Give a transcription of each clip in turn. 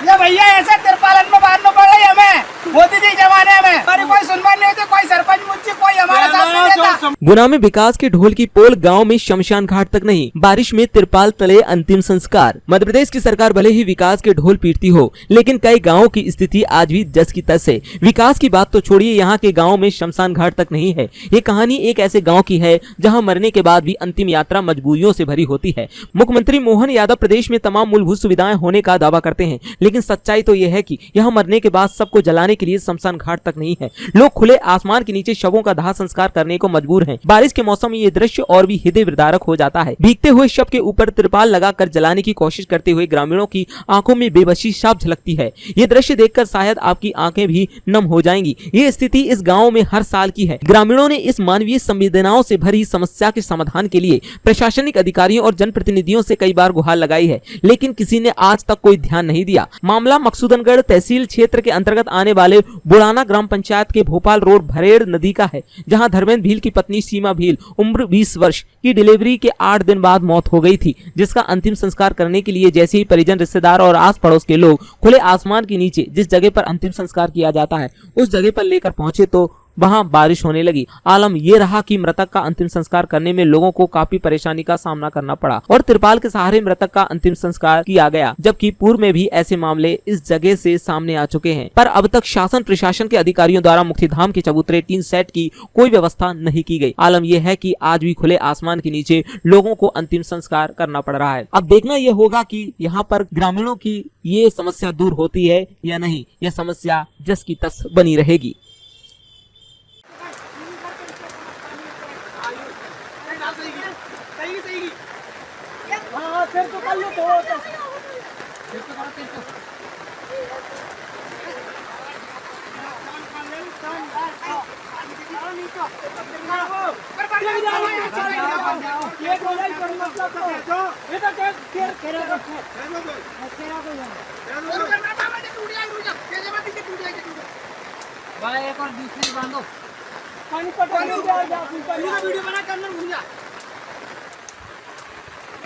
ये भैया ऐसे तिरपालन में बांधना पड़ रही हमें मोदी जी जमाने में, हमारी कोई सुनवाई नहीं होती, कोई सरपंच मुझे कोई हमारे साथ नहीं देता। गुना में विकास के ढोल की पोल, गांव में शमशान घाट तक नहीं, बारिश में तिरपाल तले अंतिम संस्कार। मध्य प्रदेश की सरकार भले ही विकास के ढोल पीटती हो, लेकिन कई गाँव की स्थिति आज भी जस की तस है। विकास की बात तो छोड़िए, यहाँ के गाँव में शमशान घाट तक नहीं है। ये कहानी एक ऐसे गाँव की है जहाँ मरने के बाद भी अंतिम यात्रा मजबूरियों से भरी होती है। मुख्यमंत्री मोहन यादव प्रदेश में तमाम मूलभूत सुविधाएं होने का दावा करते हैं, लेकिन सच्चाई तो यह है कि यहाँ मरने के बाद सबको जलाने के लिए शमशान घाट तक नहीं है। लोग खुले आसमान के नीचे शवों का दाह संस्कार करने को मजबूर हैं। बारिश के मौसम में ये दृश्य और भी हृदय विदारक हो जाता है। भीगते हुए शव के ऊपर तिरपाल लगाकर जलाने की कोशिश करते हुए ग्रामीणों की आंखों में बेबसी साफ झलकती है। ये दृश्य देखकर शायद आपकी आंखें भी नम हो जाएंगी। ये स्थिति इस गाँव में हर साल की है। ग्रामीणों ने इस मानवीय संवेदनाओं से भरी समस्या के समाधान के लिए प्रशासनिक अधिकारियों और जनप्रतिनिधियों से कई बार गुहार लगाई है, लेकिन किसी ने आज तक कोई ध्यान नहीं दिया। मामला मकसूदनगढ़ तहसील क्षेत्र के अंतर्गत आने वाले बुढ़ाना ग्राम पंचायत के भोपाल रोड भरेड़ नदी का है, जहां धर्मेंद्र भील की पत्नी सीमा भील उम्र 20 वर्ष की डिलीवरी के 8 दिन बाद मौत हो गई थी, जिसका अंतिम संस्कार करने के लिए जैसे ही परिजन, रिश्तेदार और आस पड़ोस के लोग खुले आसमान के नीचे जिस जगह पर अंतिम संस्कार किया जाता है उस जगह पर लेकर पहुंचे तो वहां बारिश होने लगी। आलम ये रहा कि मृतक का अंतिम संस्कार करने में लोगों को काफी परेशानी का सामना करना पड़ा और तिरपाल के सहारे मृतक का अंतिम संस्कार किया गया, जबकि पूर्व में भी ऐसे मामले इस जगह से सामने आ चुके हैं। पर अब तक शासन प्रशासन के अधिकारियों द्वारा मुक्तिधाम के चबूतरे टीन सेट की कोई व्यवस्था नहीं की गई। आलम यह है कि आज भी खुले आसमान के नीचे लोगों को अंतिम संस्कार करना पड़ रहा है। अब देखना यह होगा कि यहाँ पर ग्रामीणों की ये समस्या दूर होती है या नहीं। यह समस्या जस की तस बनी रहेगी। फिर तो कर लो तो एक और दूसरी बांधो पानी वीडियो बना करना भूल जा।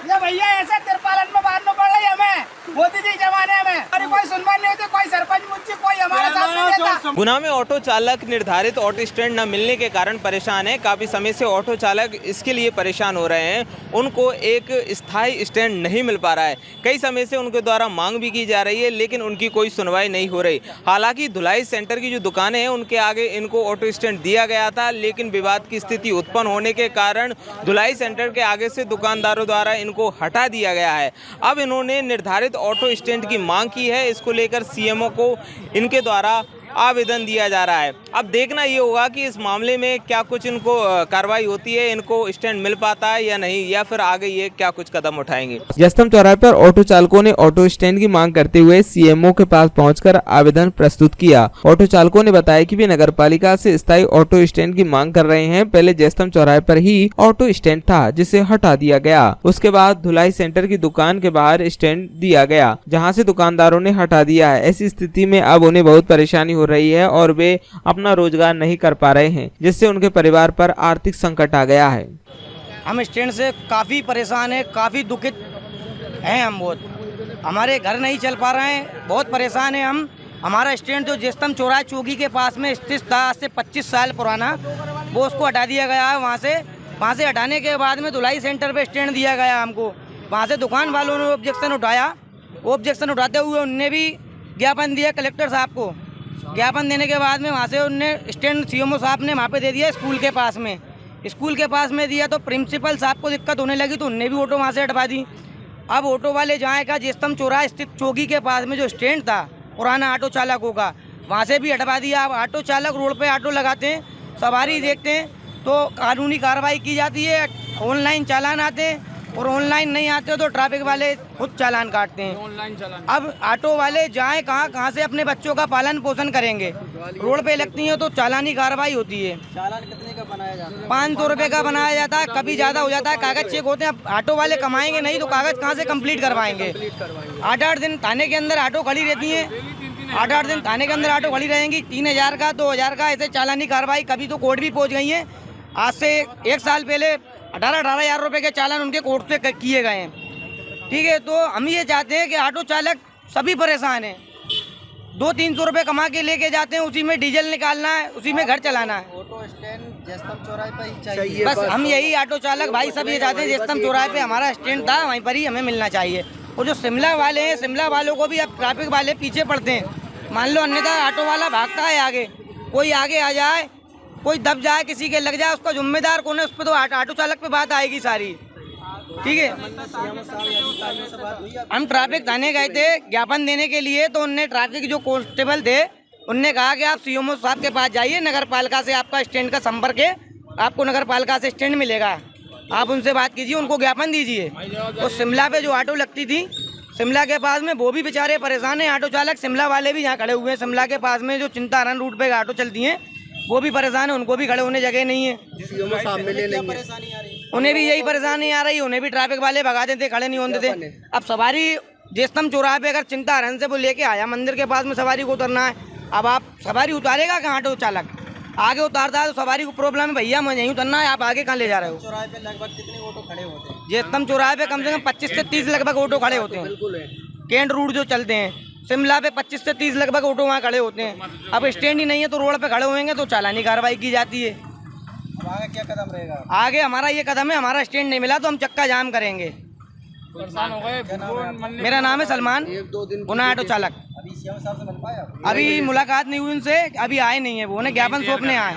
ये भैया ऐसे तिरपालन में बांधना पड़ रही हमें मोदी जी जमाने में, हमारी कोई सुनवाई नहीं होती, कोई सरपंच मुझे कोई हमारे साथ नहीं देता। गुना में ऑटो चालक निर्धारित ऑटो स्टैंड न मिलने के कारण परेशान है। काफी समय से ऑटो चालक इसके लिए परेशान हो रहे हैं, उनको एक स्थायी स्टैंड नहीं मिल पा रहा है। कई समय से उनके द्वारा मांग भी की जा रही है, लेकिन उनकी कोई सुनवाई नहीं हो रही। हालांकि धुलाई सेंटर की जो दुकानें हैं उनके आगे इनको ऑटो स्टैंड दिया गया था, लेकिन विवाद की स्थिति उत्पन्न होने के कारण धुलाई सेंटर के आगे से दुकानदारों द्वारा को हटा दिया गया है। अब इन्होंने निर्धारित ऑटो स्टैंड की मांग की है। इसको लेकर सीएमओ को इनके द्वारा आवेदन दिया जा रहा है। अब देखना ये होगा कि इस मामले में क्या कुछ इनको कार्रवाई होती है, इनको स्टैंड मिल पाता है या नहीं, या फिर आगे ये क्या कुछ कदम उठाएंगे। जस्तम चौराहे पर ऑटो चालकों ने ऑटो स्टैंड की मांग करते हुए सीएमओ के पास पहुंचकर आवेदन प्रस्तुत किया। ऑटो चालकों ने बताया कि वे नगर पालिका से स्थायी ऑटो स्टैंड की मांग कर रहे हैं। पहले जस्तम चौराहे पर ही ऑटो स्टैंड था, जिसे हटा दिया गया। उसके बाद धुलाई सेंटर की दुकान के बाहर स्टैंड दिया गया, जहाँ से दुकानदारों ने हटा दिया है। ऐसी स्थिति में अब उन्हें बहुत परेशानी हो रही है और वे अपना रोजगार नहीं कर पा रहे हैं, जिससे उनके परिवार पर आर्थिक संकट आ गया है। हम स्टैंड से काफ़ी परेशान हैं, काफ़ी दुखित हैं हम बहुत। हमारे घर नहीं चल पा रहे हैं, बहुत परेशान हैं हम। हमारा स्टैंड जो जस्तम चौराहे चौकी के पास में स्थित था, आज से 25 साल पुराना, वो उसको हटा दिया गया है। वहाँ से हटाने के बाद में धुलाई सेंटर पे स्टैंड दिया गया हमको। वहाँ से दुकान वालों ने ऑब्जेक्शन उठाया। ऑब्जेक्शन उठाते हुए उनने भी ज्ञापन दिया कलेक्टर साहब को। ज्ञापन देने के बाद में वहाँ से उनने स्टैंड सीएमओ साहब ने वहाँ पे दे दिया स्कूल के पास में। स्कूल के पास में दिया तो प्रिंसिपल साहब को दिक्कत होने लगी, तो उनने भी ऑटो वहाँ से हटवा दी। अब ऑटो वाले जहाँ का जस्तम चौराहा स्थित चौकी के पास में जो स्टैंड था पुराना ऑटो चालकों का, वहाँ से भी हटवा दिया। अब ऑटो चालक रोड पे ऑटो लगाते हैं, सवारी देखते हैं तो कानूनी कार्रवाई की जाती है। ऑनलाइन चालान आते हैं और ऑनलाइन नहीं आते तो ट्रैफिक वाले खुद चालान काटते हैं। ऑनलाइन चालान अब ऑटो वाले जाएं कहाँ से अपने बच्चों का पालन पोषण करेंगे। रोड पे लगती है तो चालानी कार्रवाई होती है। चालान कितने का बनाया जाता है? 500 रुपये का बनाया जाता है, कभी ज़्यादा हो जाता है। कागज चेक होते हैं। अब ऑटो वाले कमाएंगे नहीं तो कागज कहाँ से कंप्लीट करवाएंगे। 8-8 दिन थाने के अंदर ऑटो खड़ी रहती है। 8-8 दिन थाने के अंदर ऑटो खड़ी रहेंगी। 3000 का 2000 का ऐसे चालानी कार्रवाई, कभी तो कोर्ट भी पहुँच गई है। आज से 1 साल पहले 18-18 हज़ार रुपये के चालान उनके कोर्ट से किए गए हैं। ठीक है, तो हम ये चाहते हैं कि ऑटो चालक सभी परेशान हैं। 200-300 रुपये कमा के लेके जाते हैं, उसी में डीजल निकालना है, उसी में घर चलाना है। ऑटो स्टैंड जयस्तंभ चौराहे पर ही चाहिए। बस हम यही ऑटो चालक भाई सब ये चाहते हैं, जयस्तंभ चौराहे पे हमारा स्टैंड था, वहीं पर ही हमें मिलना चाहिए। और जो शिमला वाले हैं, शिमला वालों को भी अब ट्रैफिक वाले पीछे पड़ते हैं। मान लो अन्यथा ऑटो वाला भागता है आगे, कोई आगे आ जाए, कोई दब जाए, किसी के लग जाए, उसका जिम्मेदार कौन है? उस पर तो ऑटो चालक पे बात आएगी सारी। ठीक है, हम ट्रैफिक थाने गए थे ज्ञापन देने के लिए, तो उनने ट्रैफिक जो कांस्टेबल थे उनने कहा कि आप सीएमओ साहब के पास जाइए, नगर पालिका से आपका स्टैंड का संपर्क है, आपको नगर पालिका से स्टैंड मिलेगा, आप उनसे बात कीजिए, उनको ज्ञापन दीजिए। तो शिमला पे जो ऑटो लगती थी शिमला के पास में, वो भी बेचारे परेशान हैं ऑटो चालक। शिमला वाले भी यहाँ खड़े हुए हैं, शिमला के पास में जो चिंतारण रूट पे ऑटो चलती हैं वो भी परेशान है, उनको भी खड़े होने जगह नहीं है। उन्हें भी यही परेशानी आ रही है, उन्हें भी ट्रैफिक वाले भगा देते, खड़े नहीं होते थे। अब सवारी जयस्तंभ चौराहे पे अगर चिंतारण से वो लेके आया मंदिर के पास में सवारी को उतरना है, अब आप सवारी उतारेगा कहाँ ऑटो चालक? आगे उतारता है तो सवारी को प्रॉब्लम है, भैया मुझे यहीं उतरना है, आप आगे कहाँ ले जा रहे हो? चौराहे पे लगभग कितने ऑटो खड़े होते हैं? जयस्तंभ चौराहे पे कम से कम 25 से 30 लगभग ऑटो खड़े होते हैं। कैंट रूट जो चलते हैं शिमला पे 25 से 30 लगभग ऑटो वहाँ खड़े होते हैं। अब स्टैंड ही नहीं है तो रोड पे खड़े होंगे तो चालानी कार्रवाई की जाती है। अब आगे क्या कदम रहेगा? आगे हमारा ये कदम है, हमारा स्टैंड नहीं मिला तो हम चक्का जाम करेंगे। मेरा नाम है सलमान, 1-2 दिन गुना ऑटो चालक। अभी सीएम साहब से मिल पाया? अभी मुलाकात नहीं हुई उनसे, अभी आए नहीं है वो, उन्हें ज्ञापन सौंपने आए।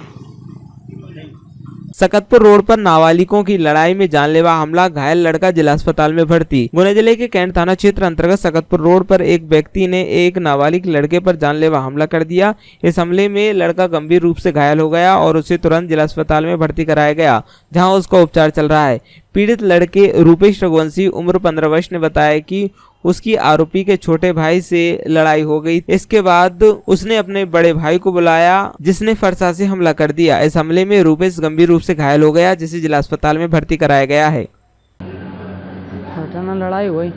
सकतपुर रोड पर नाबालिगों की लड़ाई में जानलेवा हमला, घायल लड़का जिला अस्पताल में भर्ती। गुना जिले के कैंट थाना क्षेत्र अंतर्गत सकतपुर रोड पर एक व्यक्ति ने एक नाबालिग लड़के पर जानलेवा हमला कर दिया। इस हमले में लड़का गंभीर रूप से घायल हो गया और उसे तुरंत जिला अस्पताल में भर्ती कराया गया, जहां उसका उपचार चल रहा है। पीड़ित लड़के रूपेश रघुवंशी उम्र 15 वर्ष ने बताया कि उसकी आरोपी के छोटे भाई से लड़ाई हो गई। इसके बाद उसने अपने बड़े भाई को बुलाया, जिसने फरसा से हमला कर दिया। इस हमले में रूपेश गंभीर रूप से घायल हो गया, जिसे जिला अस्पताल में भर्ती कराया गया है। घटना लड़ाई हुई,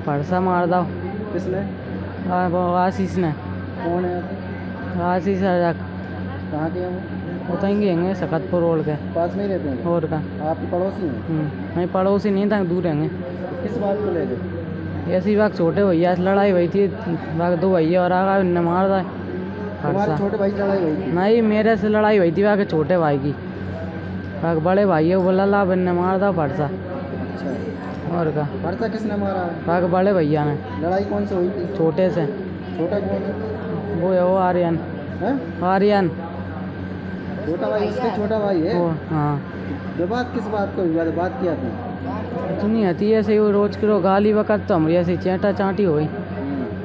फरसा मार दो। किसने? आशीष ने। कौन है? आशीष कहाँ के हैं? उतरेंगे सकतपुर रोड के पास में ही रहते हैं? और का आपके पड़ोसी हैं? नहीं, पड़ोसी नहीं था, दूर रहेंगे। किस बात को लेकर? ऐसी बात छोटे भैया से लड़ाई हुई थी, बाग 2 भैया और आगा उनने मार दा तुम्हारे छोटे भाई से लड़ाई हुई थी? नहीं, मेरे से लड़ाई हुई थी बाग छोटे भाई की। बाग बड़े भाई को बोला ला, इनने मार दा फरसा। अच्छा, और का फरसा किसने मारा? बाग बड़े भैया ने। लड़ाई कौन से हुई थी? छोटे से। छोटा कौन है? वो है वो आर्यन। हैं? आर्यन छोटा भाई उसके छोटा भाई है? वो, हाँ। विवाद किस बात को विवाद बात किया थी? सुनी हती ऐसे ही रोज करो गाली वक़्त तो हमारी ऐसी चेटा चाटी हुई।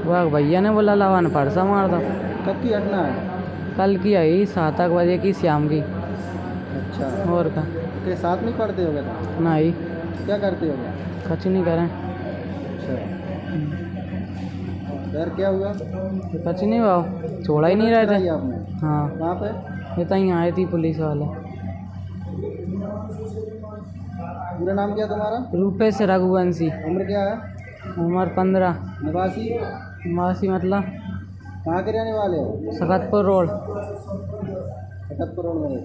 वह भैया ने बोला लावान फरसा मार दो। कब की घटना है? कल की आई 7 बजे की शाम की। अच्छा, और का के साथ नहीं पढ़ते होगे? तो नहीं, क्या करते होगे? कुछ नहीं करें। अच्छा, डर क्या हुआ? कुछ नहीं हुआ, छोड़ा ही नहीं रहे थे। आपने? हाँ, कहाँ पे? ये तहीं आए थी पुलिस वाले। पूरा नाम क्या तुम्हारा? रूपेश रघुवंशी। उम्र क्या है? उम्र 15। निवासी? मासी मतलब कहाँ के रहने वाले हो? सकतपुर रोड। सकतपुर रोड में।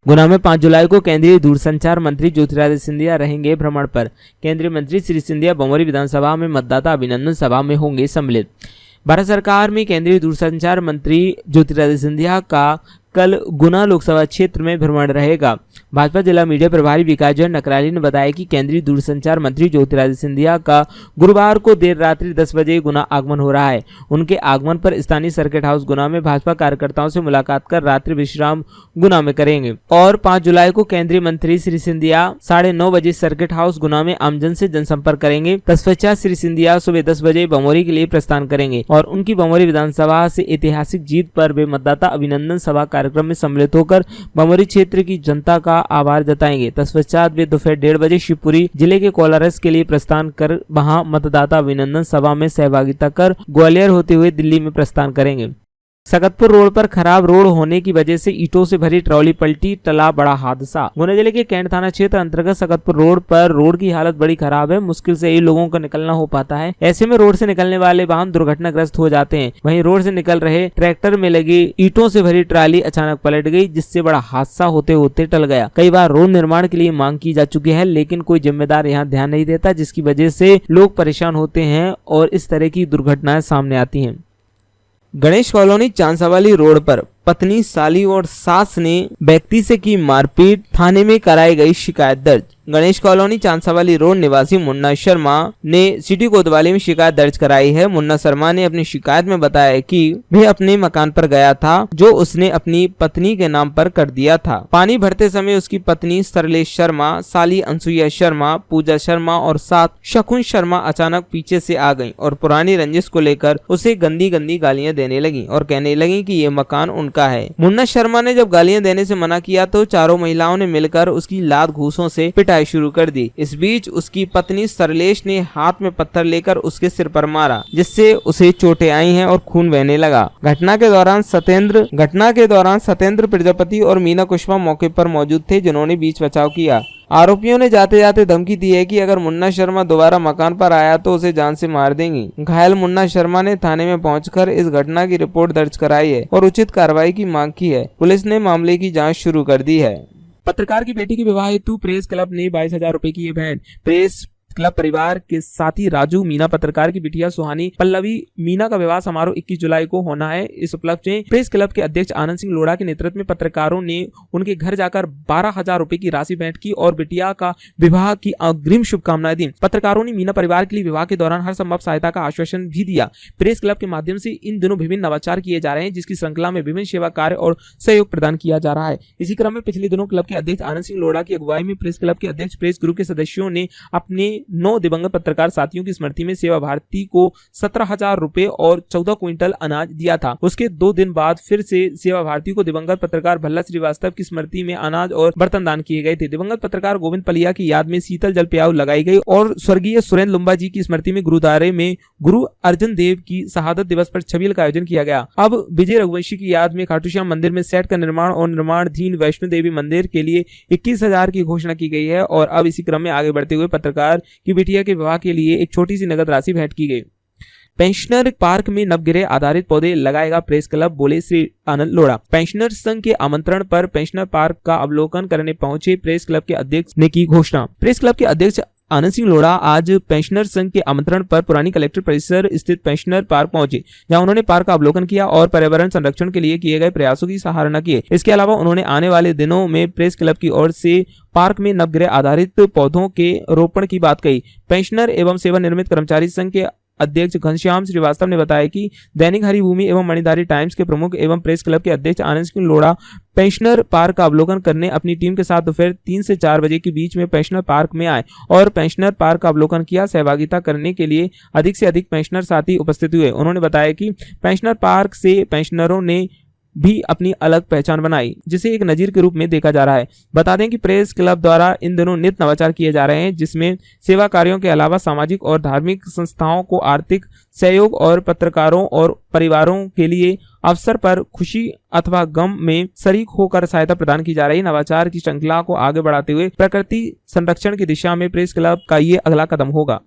गुना में 5 जुलाई को केंद्रीय दूरसंचार मंत्री ज्योतिरादित्य सिंधिया रहेंगे भ्रमण पर। केंद्रीय मंत्री श्री सिंधिया बमोरी विधानसभा में मतदाता अभिनंदन सभा में होंगे सम्मिलित। भारत सरकार में केंद्रीय दूरसंचार मंत्री ज्योतिरादित्य सिंधिया का कल गुना लोकसभा क्षेत्र में भ्रमण रहेगा। भाजपा जिला मीडिया प्रभारी विकास जैन नकराली ने बताया कि केंद्रीय दूरसंचार मंत्री ज्योतिरादित्य सिंधिया का गुरुवार को देर रात्रि 10 बजे गुना आगमन हो रहा है। उनके आगमन पर स्थानीय सर्किट हाउस गुना में भाजपा कार्यकर्ताओं से मुलाकात कर रात्रि विश्राम गुना में करेंगे और 5 जुलाई को केंद्रीय मंत्री श्री सिंधिया 9:30 बजे सर्किट हाउस गुना में आमजन से जनसंपर्क करेंगे। तत्पश्चात श्री सिंधिया सुबह 10 बजे बमोरी के लिए प्रस्थान करेंगे और उनकी बमोरी विधानसभा से ऐतिहासिक जीत पर वे मतदाता अभिनंदन सभा कार्यक्रम में सम्मिलित होकर बमोरी क्षेत्र की जनता का आभार जताएंगे। तत्पश्चात वे दोपहर 1:30 बजे शिवपुरी जिले के कोलारस के लिए प्रस्थान कर वहां मतदाता अभिनंदन सभा में सहभागिता कर ग्वालियर होते हुए दिल्ली में प्रस्थान करेंगे। सकतपुर रोड पर खराब रोड होने की वजह से ईंटों से भरी ट्रॉली पलटी, टला बड़ा हादसा। गुना जिले के कैंट थाना क्षेत्र अंतर्गत सकतपुर रोड पर रोड की हालत बड़ी खराब है। मुश्किल से ही लोगों का निकलना हो पाता है। ऐसे में रोड से निकलने वाले वाहन दुर्घटनाग्रस्त हो जाते हैं। वहीं रोड से निकल रहे ट्रैक्टर में लगी ईंटों से भरी ट्राली अचानक पलट गई, जिससे बड़ा हादसा होते होते टल गया। कई बार रोड निर्माण के लिए मांग की जा चुकी है, लेकिन कोई जिम्मेदार यहाँ ध्यान नहीं देता, जिसकी वजह से लोग परेशान होते हैं और इस तरह की दुर्घटनाएं सामने आती हैं। गणेश कॉलोनी चांसावाली रोड पर पत्नी, साली और सास ने व्यक्ति से की मारपीट, थाने में कराई गई शिकायत दर्ज। गणेश कॉलोनी चांसावाली रोड निवासी मुन्ना शर्मा ने सिटी कोतवाली में शिकायत दर्ज कराई है। मुन्ना शर्मा ने अपनी शिकायत में बताया कि वह अपने मकान पर गया था, जो उसने अपनी पत्नी के नाम पर कर दिया था। पानी भरते समय उसकी पत्नी सरलेश शर्मा, साली अंसुया शर्मा, पूजा शर्मा और सास शकुन शर्मा अचानक पीछे से आ गयी और पुरानी रंजिश को लेकर उसे गंदी गंदी गालियां देने लगी और कहने लगी कि ये मकान उनका है। मुन्ना शर्मा ने जब गालियां देने से मना किया तो चारों महिलाओं ने मिलकर उसकी लात घूंसों से पिटाई शुरू कर दी। इस बीच उसकी पत्नी सरलेश ने हाथ में पत्थर लेकर उसके सिर पर मारा, जिससे उसे चोटें आई हैं और खून बहने लगा। घटना के दौरान सत्येंद्र प्रजापति और मीना कुशवाहा मौके पर मौजूद थे, जिन्होंने बीच बचाव किया। आरोपियों ने जाते जाते धमकी दी है कि अगर मुन्ना शर्मा दोबारा मकान पर आया तो उसे जान से मार देंगी। घायल मुन्ना शर्मा ने थाने में पहुंचकर इस घटना की रिपोर्ट दर्ज कराई है और उचित कार्रवाई की मांग की है। पुलिस ने मामले की जांच शुरू कर दी है। पत्रकार की बेटी के विवाह हेतु प्रेस क्लब ने 22,000 रुपए की ये भेंट। प्रेस क्लब परिवार के साथी राजू मीना पत्रकार की बिटिया सुहानी पल्लवी मीना का विवाह समारोह 21 जुलाई को होना है। इस उपलक्ष्य में प्रेस क्लब के अध्यक्ष आनंद सिंह लोढ़ा के नेतृत्व में पत्रकारों ने उनके घर जाकर 12,000 रुपए की राशि भेंट की और बिटिया का विवाह की अग्रिम शुभकामनाएं दी। पत्रकारों ने मीना परिवार के लिए विवाह के दौरान हर संभव सहायता का आश्वासन भी दिया। प्रेस क्लब के माध्यम से इन दिनों विभिन्न नवाचार किए जा रहे हैं, जिसकी श्रृंखला में विभिन्न सेवा कार्य और सहयोग प्रदान किया जा रहा है। इसी क्रम में पिछले दिनों क्लब के अध्यक्ष आनंद सिंह लोढ़ा की अगुवाई में प्रेस क्लब के अध्यक्ष प्रेस ग्रुप के सदस्यों ने अपने 9 दिवंगत पत्रकार साथियों की स्मृति में सेवा भारती को 17,000 रुपए और 14 क्विंटल अनाज दिया था। उसके 2 दिन बाद फिर से सेवा भारती को दिवंगत पत्रकार भल्ला श्रीवास्तव की स्मृति में अनाज और बर्तन दान किए गए थे। दिवंगत पत्रकार गोविंद पलिया की याद में शीतल जल प्याऊ लगाई गई और स्वर्गीय सुरेंद्र लुम्बा जी की स्मृति में गुरुद्वारे में गुरु अर्जन देव की शहादत दिवस पर छबील का आयोजन किया गया। अब विजय रघुवंशी की याद में खाटू श्याम मंदिर में सेट का निर्माण और निर्माणाधीन वैष्णो देवी मंदिर के लिए 21,000 की घोषणा की गई है और अब इसी क्रम में आगे बढ़ते हुए पत्रकार की बिटिया के विवाह के लिए एक छोटी सी नगद राशि भेंट की गई। पेंशनर पार्क में नवगिरह आधारित पौधे लगाएगा प्रेस क्लब, बोले श्री आनंद लोढ़ा। पेंशनर संघ के आमंत्रण पर पेंशनर पार्क का अवलोकन करने पहुंचे प्रेस क्लब के अध्यक्ष ने की घोषणा। प्रेस क्लब के अध्यक्ष आनंद सिंह लोढ़ा आज पेंशनर संघ के आमंत्रण पर पुरानी कलेक्टर परिसर स्थित पेंशनर पार्क पहुंचे, जहां उन्होंने पार्क का अवलोकन किया और पर्यावरण संरक्षण के लिए किए गए प्रयासों की सराहना की। इसके अलावा उन्होंने आने वाले दिनों में प्रेस क्लब की ओर से पार्क में नवगिरह आधारित पौधों के रोपण की बात कही। पेंशनर एवं सेवानिवृत्त कर्मचारी संघ के अध्यक्ष घनश्याम श्रीवास्तव ने बताया कि दैनिक हरिभूमि एवं मणिधारी टाइम्स के प्रमुख एवं प्रेस क्लब के अध्यक्ष आनंद सिंह लोढ़ा पेंशनर पार्क का अवलोकन करने अपनी टीम के साथ दोपहर 3 से 4 बजे के बीच में पेंशनर पार्क में आए और पेंशनर पार्क का अवलोकन किया। सहभागिता करने के लिए अधिक से अधिक पेंशनर साथी उपस्थित हुए। उन्होंने बताया कि पेंशनर पार्क से पेंशनरों ने भी अपनी अलग पहचान बनाई, जिसे एक नजीर के रूप में देखा जा रहा है। बता दें कि प्रेस क्लब द्वारा इन दिनों नित नवाचार किए जा रहे हैं, जिसमें सेवा कार्यों के अलावा सामाजिक और धार्मिक संस्थाओं को आर्थिक सहयोग और पत्रकारों और परिवारों के लिए अवसर पर खुशी अथवा गम में शरीक होकर सहायता प्रदान की जा रही। नवाचार की श्रृंखला को आगे बढ़ाते हुए प्रकृति संरक्षण की दिशा में प्रेस क्लब का ये अगला कदम होगा।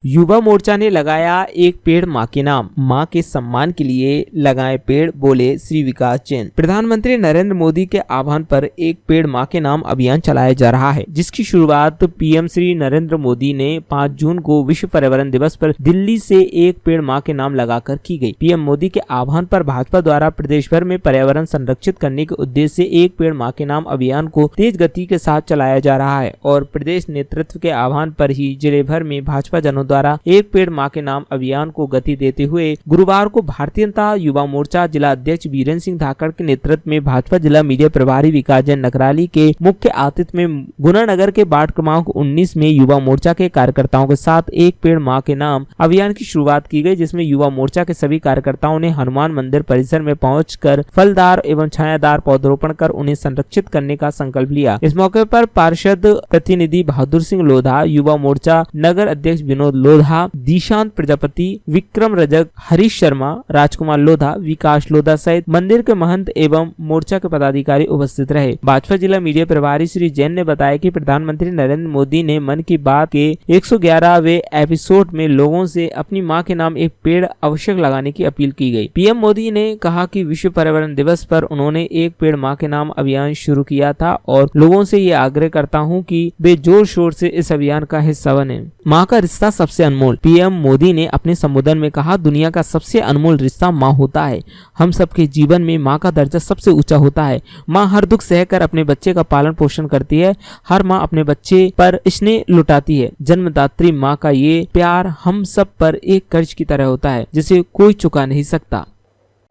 युवा मोर्चा ने लगाया एक पेड़ मां के नाम, मां के सम्मान के लिए लगाए पेड़, बोले श्री विकास जैन। प्रधानमंत्री नरेंद्र मोदी के आह्वान पर एक पेड़ मां के नाम अभियान चलाया जा रहा है, जिसकी शुरुआत पीएम श्री नरेंद्र मोदी ने 5 जून को विश्व पर्यावरण दिवस पर दिल्ली से एक पेड़ मां के नाम लगाकर की गई। पीएम मोदी के आह्वान पर भाजपा द्वारा प्रदेश भर में पर्यावरण संरक्षित करने के उद्देश्य से एक पेड़ मां के नाम अभियान को तेज गति के साथ चलाया जा रहा है और प्रदेश नेतृत्व के आह्वान पर ही जिले भर में भाजपा जनों द्वारा एक पेड़ मां के नाम अभियान को गति देते हुए गुरुवार को भारतीय जनता युवा मोर्चा जिला अध्यक्ष वीरेंद्र सिंह धाकड़ के नेतृत्व में भाजपा जिला मीडिया प्रभारी विकास जैन नकराली के मुख्य आतिथ्य में गुना नगर के वार्ड क्रमांक 19 में युवा मोर्चा के कार्यकर्ताओं के साथ एक पेड़ मां के नाम अभियान की शुरुआत की गई, जिसमें युवा मोर्चा के सभी कार्यकर्ताओं ने हनुमान मंदिर परिसर में पहुंचकर फलदार एवं छायादार पौधरोपण कर उन्हें संरक्षित करने का संकल्प लिया। इस मौके पर पार्षद प्रतिनिधि बहादुर सिंह लोधा, युवा मोर्चा नगर अध्यक्ष विनोद लोधा, दीशांत प्रजापति, विक्रम रजक, हरीश शर्मा, राजकुमार लोधा, विकास लोधा सहित मंदिर के महंत एवं मोर्चा के पदाधिकारी उपस्थित रहे। भाजपा जिला मीडिया प्रभारी श्री जैन ने बताया कि प्रधानमंत्री नरेंद्र मोदी ने मन की बात के 111वें एपिसोड में लोगों से अपनी मां के नाम एक पेड़ आवश्यक लगाने की अपील की गई। पीएम मोदी ने कहा कि विश्व पर्यावरण दिवस पर उन्होंने एक पेड़ मां के नाम अभियान शुरू किया था और लोगों से ये आग्रह करता हूं कि वे जोर शोर से इस अभियान का हिस्सा बने। मां का रिश्ता सबसे अनमोल। पीएम मोदी ने अपने संबोधन में कहा, दुनिया का सबसे अनमोल रिश्ता मां होता है। हम सबके जीवन में मां का दर्जा सबसे ऊंचा होता है। मां हर दुख सहकर अपने बच्चे का पालन पोषण करती है। हर मां अपने बच्चे पर स्नेह लुटाती है। जन्मदात्री मां का ये प्यार हम सब पर एक कर्ज की तरह होता है जिसे कोई चुका नहीं सकता।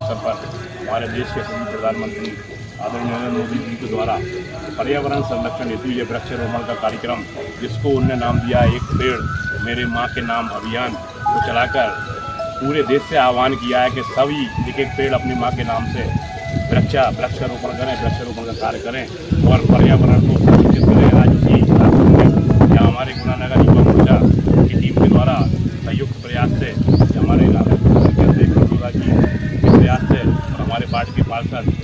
हमारे देश के प्रधानमंत्री आदरणीय नरेंद्र मोदी जी के द्वारा पर्यावरण संरक्षण हेतु ये वृक्षारोपण का कार्यक्रम, जिसको उन्होंने नाम दिया एक पेड़ मेरे माँ के नाम अभियान को चलाकर पूरे देश से आह्वान किया है कि सभी एक एक पेड़ अपनी माँ के नाम से वृक्षारोपण करें, वृक्षारोपण का कार्य करें और पर्यावरण को सुरक्षित करें। आज उसी यहाँ हमारे गुनानगर युवा मोर्चा की टीम के द्वारा संयुक्त प्रयास से हमारे लोधा जी के प्रयास से और हमारे पार्टी के पार्षद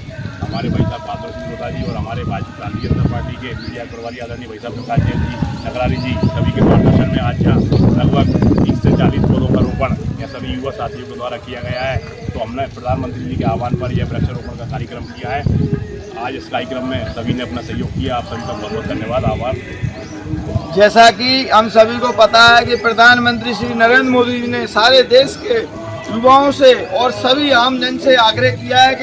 हमारे भाई साहब बहादुर सिंह लोधा जी और हमारे भारतीय जनता पार्टी के मीडिया प्रभारी आदरणीय भाई साहब प्रकाश जैन जी, नगरारी जी, सभी के मार्गदर्शन में आज यहाँ लगभग 30 से 40 पौधों का रोपण या सभी युवा साथियों के द्वारा किया गया है। तो हमने प्रधानमंत्री जी के आह्वान पर यह वृक्षारोपण का कार्यक्रम किया है। आज इस कार्यक्रम में सभी ने अपना सहयोग किया। आप सभी का बहुत बहुत धन्यवाद, आभार। जैसा कि हम सभी को पता है कि प्रधानमंत्री श्री नरेंद्र मोदी जी ने सारे देश के युवाओं से और सभी आम जन से आग्रह किया है कि